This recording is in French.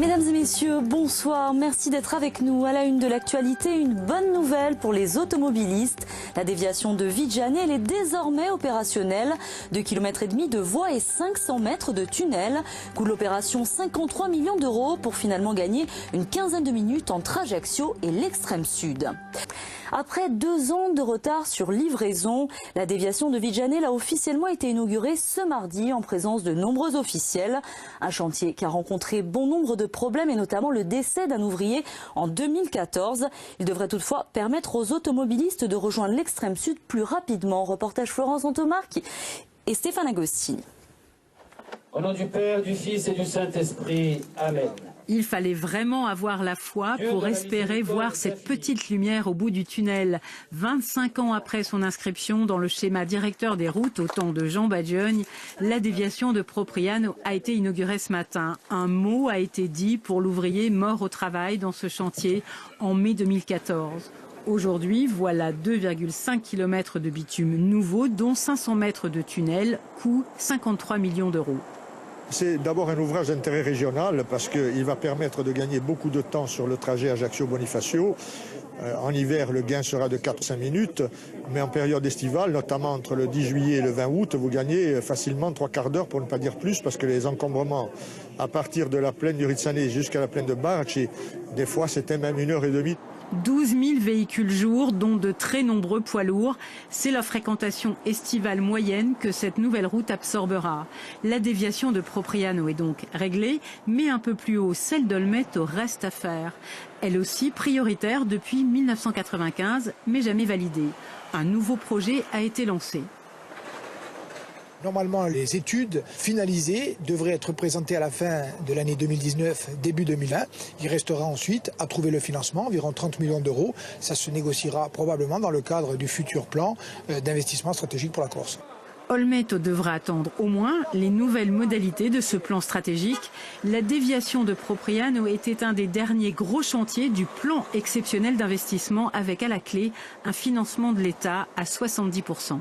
Mesdames et messieurs, bonsoir. Merci d'être avec nous. À la une de l'actualité, une bonne nouvelle pour les automobilistes. La déviation de Vidjane, elle est désormais opérationnelle. 2,5 km de voies et 500 mètres de tunnel. Coût de l'opération 53 millions d'euros pour finalement gagner une quinzaine de minutes entre Ajaccio et l'extrême sud. Après 2 ans de retard sur livraison, la déviation de Vidjane a officiellement été inaugurée ce mardi en présence de nombreux officiels. Un chantier qui a rencontré bon nombre de problèmes et notamment le décès d'un ouvrier en 2014. Il devrait toutefois permettre aux automobilistes de rejoindre l'extrême sud plus rapidement. Reportage Florence Antomarque et Stéphane Agostini. Au nom du Père, du Fils et du Saint-Esprit. Amen. Il fallait vraiment avoir la foi pour espérer voir cette petite lumière au bout du tunnel. 25 ans après son inscription dans le schéma directeur des routes au temps de Jean Badiogne, la déviation de Propriano a été inaugurée ce matin. Un mot a été dit pour l'ouvrier mort au travail dans ce chantier en mai 2014. Aujourd'hui, voilà 2,5 km de bitume nouveau, dont 500 mètres de tunnel, coût 53 millions d'euros. C'est d'abord un ouvrage d'intérêt régional parce qu'il va permettre de gagner beaucoup de temps sur le trajet Ajaccio-Bonifacio. En hiver, le gain sera de 4-5 minutes, mais en période estivale, notamment entre le 10 juillet et le 20 août, vous gagnez facilement 3 quarts d'heure, pour ne pas dire plus, parce que les encombrements à partir de la plaine du Ritsane jusqu'à la plaine de Barci, des fois c'était même 1h30. 12 000 véhicules jour, dont de très nombreux poids lourds. C'est la fréquentation estivale moyenne que cette nouvelle route absorbera. La déviation de Propriano est donc réglée, mais un peu plus haut, celle d'Olmeto reste à faire. Elle aussi prioritaire depuis 1995, mais jamais validée. Un nouveau projet a été lancé. Normalement, les études finalisées devraient être présentées à la fin de l'année 2019, début 2020. Il restera ensuite à trouver le financement, environ 30 millions d'euros. Ça se négociera probablement dans le cadre du futur plan d'investissement stratégique pour la Corse. Olmeto devra attendre au moins les nouvelles modalités de ce plan stratégique. La déviation de Propriano était un des derniers gros chantiers du plan exceptionnel d'investissement avec à la clé un financement de l'État à 70%.